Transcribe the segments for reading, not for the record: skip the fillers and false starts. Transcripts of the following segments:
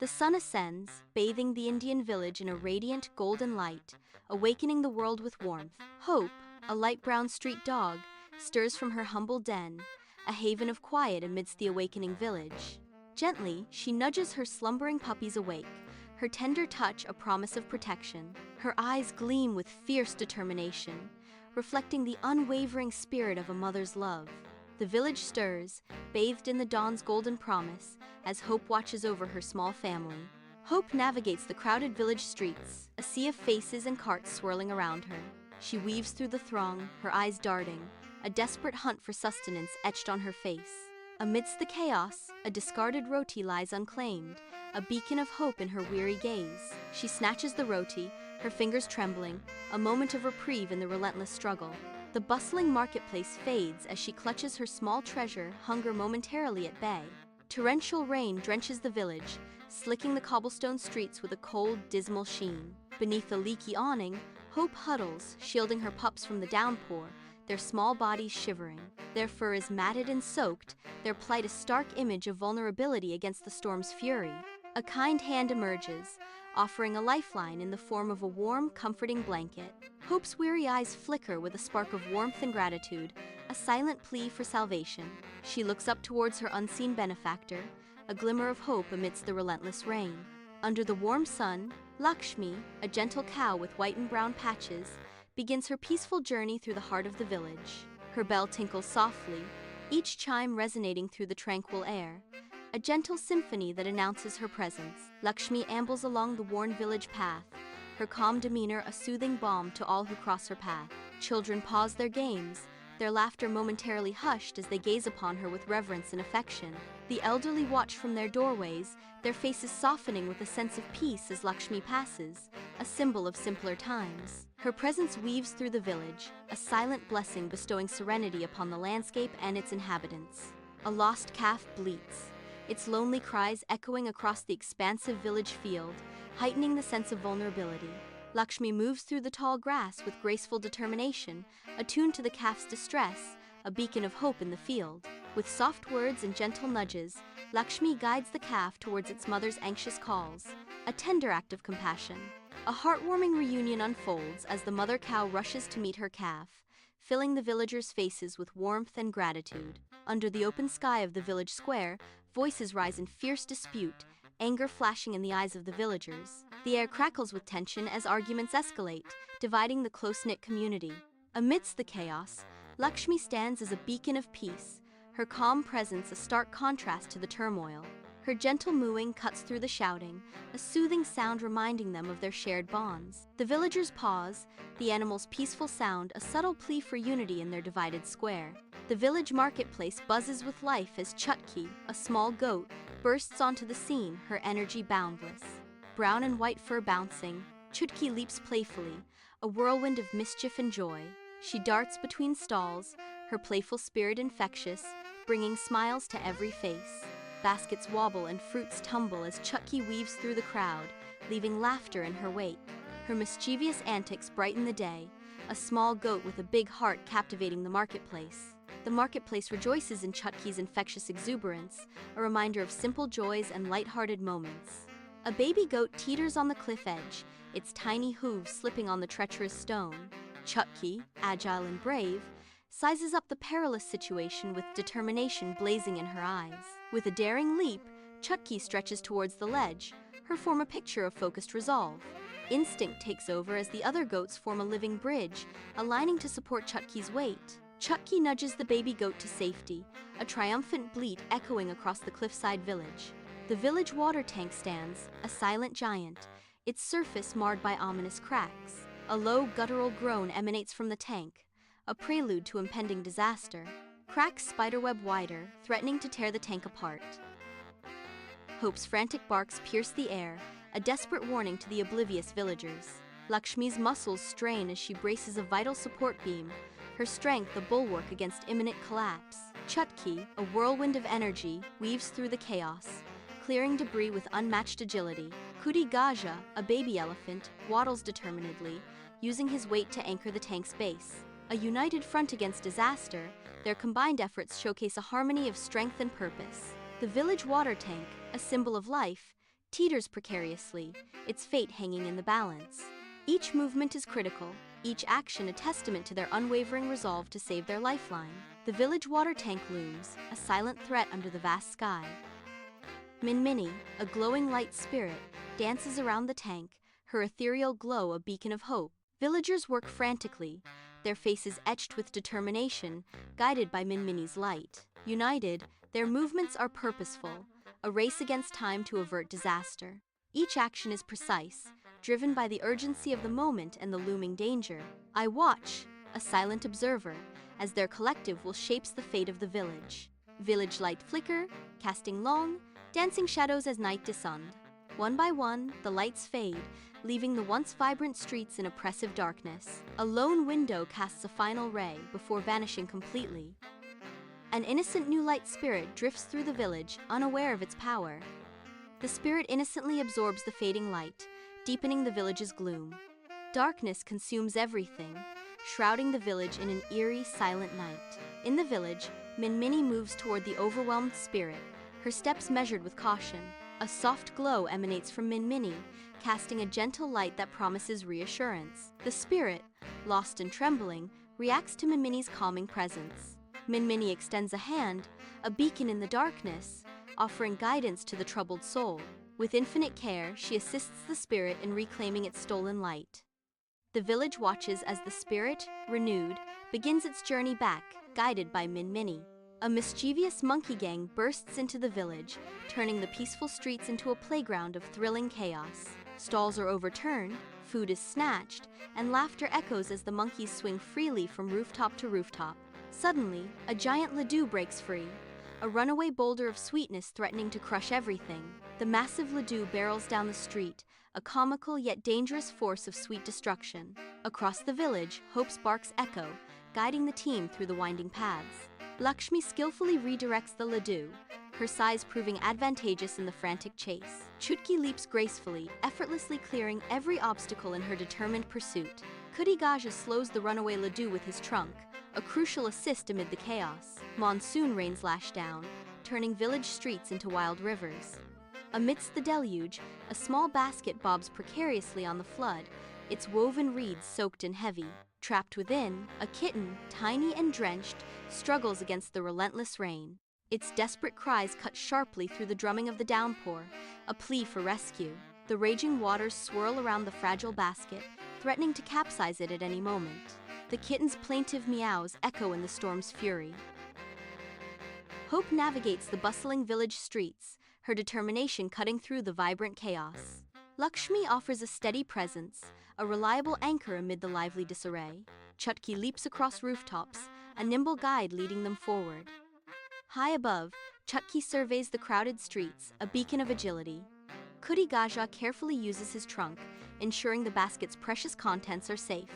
The sun ascends, bathing the Indian village in a radiant golden light, awakening the world with warmth. Hope, a light brown street dog, stirs from her humble den, a haven of quiet amidst the awakening village. Gently, she nudges her slumbering puppies awake, her tender touch a promise of protection. Her eyes gleam with fierce determination, reflecting the unwavering spirit of a mother's love. The village stirs, bathed in the dawn's golden promise, as Hope watches over her small family. Hope navigates the crowded village streets, a sea of faces and carts swirling around her. She weaves through the throng, her eyes darting, a desperate hunt for sustenance etched on her face. Amidst the chaos, a discarded roti lies unclaimed, a beacon of hope in her weary gaze. She snatches the roti, her fingers trembling, a moment of reprieve in the relentless struggle. The bustling marketplace fades as she clutches her small treasure, hunger momentarily at bay. Torrential rain drenches the village, slicking the cobblestone streets with a cold, dismal sheen. Beneath a leaky awning, Hope huddles, shielding her pups from the downpour, their small bodies shivering. Their fur is matted and soaked, their plight a stark image of vulnerability against the storm's fury. A kind hand emerges, offering a lifeline in the form of a warm, comforting blanket. Hope's weary eyes flicker with a spark of warmth and gratitude, a silent plea for salvation. She looks up towards her unseen benefactor, a glimmer of hope amidst the relentless rain. Under the warm sun, Lakshmi, a gentle cow with white and brown patches, begins her peaceful journey through the heart of the village. Her bell tinkles softly, each chime resonating through the tranquil air, a gentle symphony that announces her presence. Lakshmi ambles along the worn village path, her calm demeanor a soothing balm to all who cross her path. Children pause their games, their laughter momentarily hushed as they gaze upon her with reverence and affection. The elderly watch from their doorways, their faces softening with a sense of peace as Lakshmi passes, a symbol of simpler times. Her presence weaves through the village, a silent blessing bestowing serenity upon the landscape and its inhabitants. A lost calf bleats, its lonely cries echoing across the expansive village field, heightening the sense of vulnerability. Lakshmi moves through the tall grass with graceful determination, attuned to the calf's distress, a beacon of hope in the field. With soft words and gentle nudges, Lakshmi guides the calf towards its mother's anxious calls, a tender act of compassion. A heartwarming reunion unfolds as the mother cow rushes to meet her calf, filling the villagers' faces with warmth and gratitude. Under the open sky of the village square, voices rise in fierce dispute, anger flashing in the eyes of the villagers. The air crackles with tension as arguments escalate, dividing the close-knit community. Amidst the chaos, Lakshmi stands as a beacon of peace, her calm presence a stark contrast to the turmoil. Her gentle mooing cuts through the shouting, a soothing sound reminding them of their shared bonds. The villagers pause, the animal's peaceful sound a subtle plea for unity in their divided square. The village marketplace buzzes with life as Chutki, a small goat, bursts onto the scene, her energy boundless. Brown and white fur bouncing, Chutki leaps playfully, a whirlwind of mischief and joy. She darts between stalls, her playful spirit infectious, bringing smiles to every face. Baskets wobble and fruits tumble as Chutki weaves through the crowd, leaving laughter in her wake. Her mischievous antics brighten the day, a small goat with a big heart captivating the marketplace. The marketplace rejoices in Chutki's infectious exuberance, a reminder of simple joys and light-hearted moments. A baby goat teeters on the cliff edge, its tiny hooves slipping on the treacherous stone. Chutki, agile and brave, sizes up the perilous situation with determination blazing in her eyes. With a daring leap, Chutki stretches towards the ledge, her form a picture of focused resolve. Instinct takes over as the other goats form a living bridge, aligning to support Chutki's weight. Chutki nudges the baby goat to safety, a triumphant bleat echoing across the cliffside village. The village water tank stands, a silent giant, its surface marred by ominous cracks. A low guttural groan emanates from the tank, a prelude to impending disaster. Cracks spiderweb wider, threatening to tear the tank apart. Hope's frantic barks pierce the air, a desperate warning to the oblivious villagers. Lakshmi's muscles strain as she braces a vital support beam, her strength a bulwark against imminent collapse. Chutki, a whirlwind of energy, weaves through the chaos, clearing debris with unmatched agility. Kuti Gaja, a baby elephant, waddles determinedly, using his weight to anchor the tank's base. A united front against disaster, their combined efforts showcase a harmony of strength and purpose. The village water tank, a symbol of life, teeters precariously, its fate hanging in the balance. Each movement is critical, each action a testament to their unwavering resolve to save their lifeline. The village water tank looms, a silent threat under the vast sky. Minmini, a glowing light spirit, dances around the tank, her ethereal glow a beacon of hope. Villagers work frantically, their faces etched with determination, guided by Minmini's light. United, their movements are purposeful, a race against time to avert disaster. Each action is precise, driven by the urgency of the moment and the looming danger. I watch, a silent observer, as their collective will shapes the fate of the village. Village light flicker, casting long, dancing shadows as night descend. One by one, the lights fade, leaving the once vibrant streets in oppressive darkness. A lone window casts a final ray before vanishing completely. An innocent new light spirit drifts through the village, unaware of its power. The spirit innocently absorbs the fading light, deepening the village's gloom. Darkness consumes everything, shrouding the village in an eerie, silent night. In the village, Minmini moves toward the overwhelmed spirit, her steps measured with caution. A soft glow emanates from Minmini, casting a gentle light that promises reassurance. The spirit, lost and trembling, reacts to Minmini's calming presence. Minmini extends a hand, a beacon in the darkness, offering guidance to the troubled soul. With infinite care, she assists the spirit in reclaiming its stolen light. The village watches as the spirit, renewed, begins its journey back, guided by Minmini. A mischievous monkey gang bursts into the village, turning the peaceful streets into a playground of thrilling chaos. Stalls are overturned, food is snatched, and laughter echoes as the monkeys swing freely from rooftop to rooftop. Suddenly, a giant ladoo breaks free, a runaway boulder of sweetness threatening to crush everything. The massive ladoo barrels down the street, a comical yet dangerous force of sweet destruction. Across the village, hope's barks echo, guiding the team through the winding paths. Lakshmi skillfully redirects the ladoo, her size proving advantageous in the frantic chase. Chutki leaps gracefully, effortlessly clearing every obstacle in her determined pursuit. Kutigaja slows the runaway ladoo with his trunk, a crucial assist amid the chaos. Monsoon rains lash down, turning village streets into wild rivers. Amidst the deluge, a small basket bobs precariously on the flood, its woven reeds soaked and heavy. Trapped within, a kitten, tiny and drenched, struggles against the relentless rain. Its desperate cries cut sharply through the drumming of the downpour, a plea for rescue. The raging waters swirl around the fragile basket, threatening to capsize it at any moment. The kitten's plaintive meows echo in the storm's fury. Hope navigates the bustling village streets, her determination cutting through the vibrant chaos. Lakshmi offers a steady presence, a reliable anchor amid the lively disarray. Chutki leaps across rooftops, a nimble guide leading them forward. High above, Chutki surveys the crowded streets, a beacon of agility. Kutigaja carefully uses his trunk, ensuring the basket's precious contents are safe.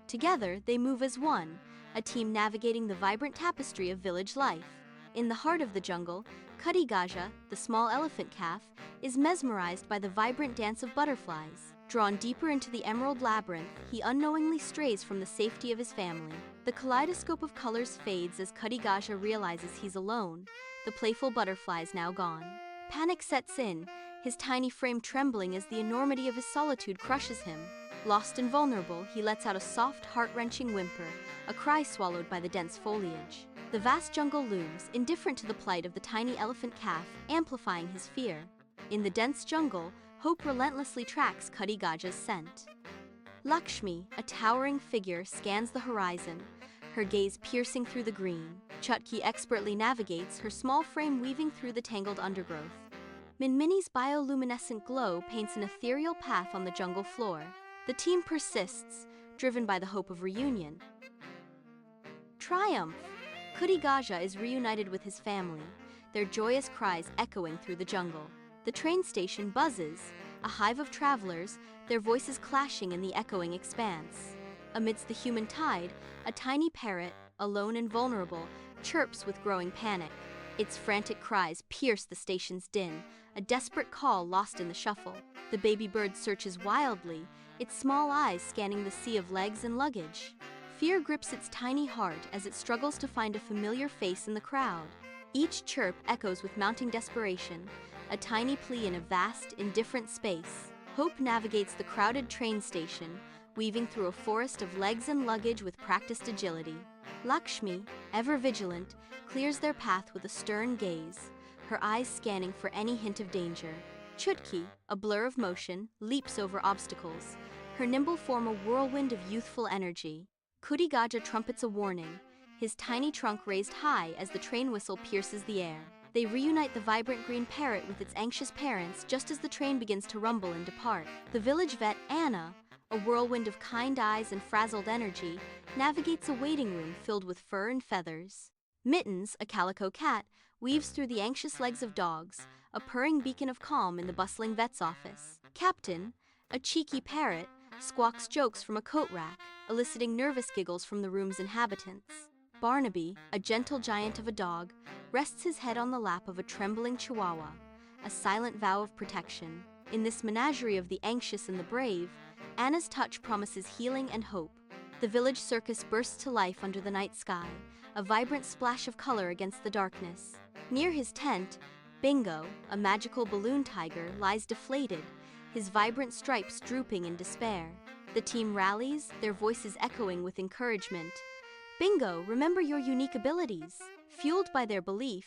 Together, they move as one, a team navigating the vibrant tapestry of village life. In the heart of the jungle, Kutigaja, the small elephant calf, is mesmerized by the vibrant dance of butterflies. Drawn deeper into the emerald labyrinth, he unknowingly strays from the safety of his family. The kaleidoscope of colors fades as Kutigaja realizes he's alone, the playful butterflies now gone. Panic sets in, his tiny frame trembling as the enormity of his solitude crushes him. Lost and vulnerable, he lets out a soft, heart-wrenching whimper, a cry swallowed by the dense foliage. The vast jungle looms, indifferent to the plight of the tiny elephant calf, amplifying his fear. In the dense jungle, hope relentlessly tracks Kutigaja's scent. Lakshmi, a towering figure, scans the horizon, her gaze piercing through the green. Chutki expertly navigates, her small frame weaving through the tangled undergrowth. Minmini's bioluminescent glow paints an ethereal path on the jungle floor. The team persists, driven by the hope of reunion. Triumph! Kutigaja is reunited with his family, their joyous cries echoing through the jungle. The train station buzzes, a hive of travelers, their voices clashing in the echoing expanse. Amidst the human tide, a tiny parrot, alone and vulnerable, chirps with growing panic. Its frantic cries pierce the station's din, a desperate call lost in the shuffle. The baby bird searches wildly, its small eyes scanning the sea of legs and luggage. Fear grips its tiny heart as it struggles to find a familiar face in the crowd. Each chirp echoes with mounting desperation, a tiny plea in a vast, indifferent space. Hope navigates the crowded train station, weaving through a forest of legs and luggage with practiced agility. Lakshmi, ever vigilant, clears their path with a stern gaze, her eyes scanning for any hint of danger. Chutki, a blur of motion, leaps over obstacles, her nimble form a whirlwind of youthful energy. Gaja trumpets a warning, his tiny trunk raised high as the train whistle pierces the air. They reunite the vibrant green parrot with its anxious parents just as the train begins to rumble and depart. The village vet, Anna, a whirlwind of kind eyes and frazzled energy, navigates a waiting room filled with fur and feathers. Mittens, a calico cat, weaves through the anxious legs of dogs, a purring beacon of calm in the bustling vet's office. Captain, a cheeky parrot, squawks jokes from a coat rack, eliciting nervous giggles from the room's inhabitants. Barnaby, a gentle giant of a dog, rests his head on the lap of a trembling chihuahua, a silent vow of protection. In this menagerie of the anxious and the brave, Anna's touch promises healing and hope. The village circus bursts to life under the night sky, a vibrant splash of color against the darkness. Near his tent, Bingo, a magical balloon tiger, lies deflated, his vibrant stripes drooping in despair. The team rallies, their voices echoing with encouragement. Bingo, remember your unique abilities. Fueled by their belief,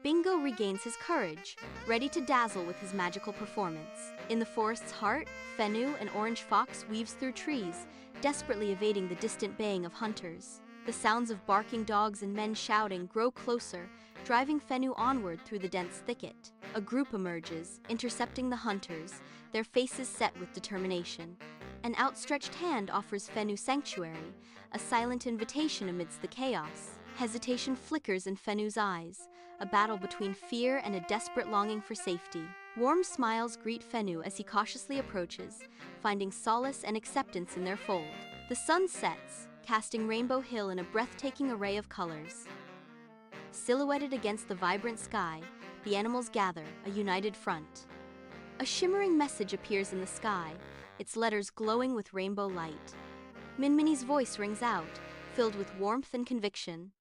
Bingo regains his courage, ready to dazzle with his magical performance. In the forest's heart, Fenu, an orange fox, weaves through trees, desperately evading the distant baying of hunters. The sounds of barking dogs and men shouting grow closer, driving Fenu onward through the dense thicket. A group emerges, intercepting the hunters, their faces set with determination. An outstretched hand offers Fenu sanctuary, a silent invitation amidst the chaos. Hesitation flickers in Fenu's eyes, a battle between fear and a desperate longing for safety. Warm smiles greet Fenu as he cautiously approaches, finding solace and acceptance in their fold. The sun sets, casting Rainbow Hill in a breathtaking array of colors. Silhouetted against the vibrant sky, the animals gather, a united front. A shimmering message appears in the sky, its letters glowing with rainbow light. Minmini's voice rings out, filled with warmth and conviction.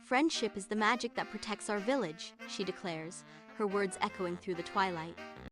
"Friendship is the magic that protects our village," she declares, her words echoing through the twilight.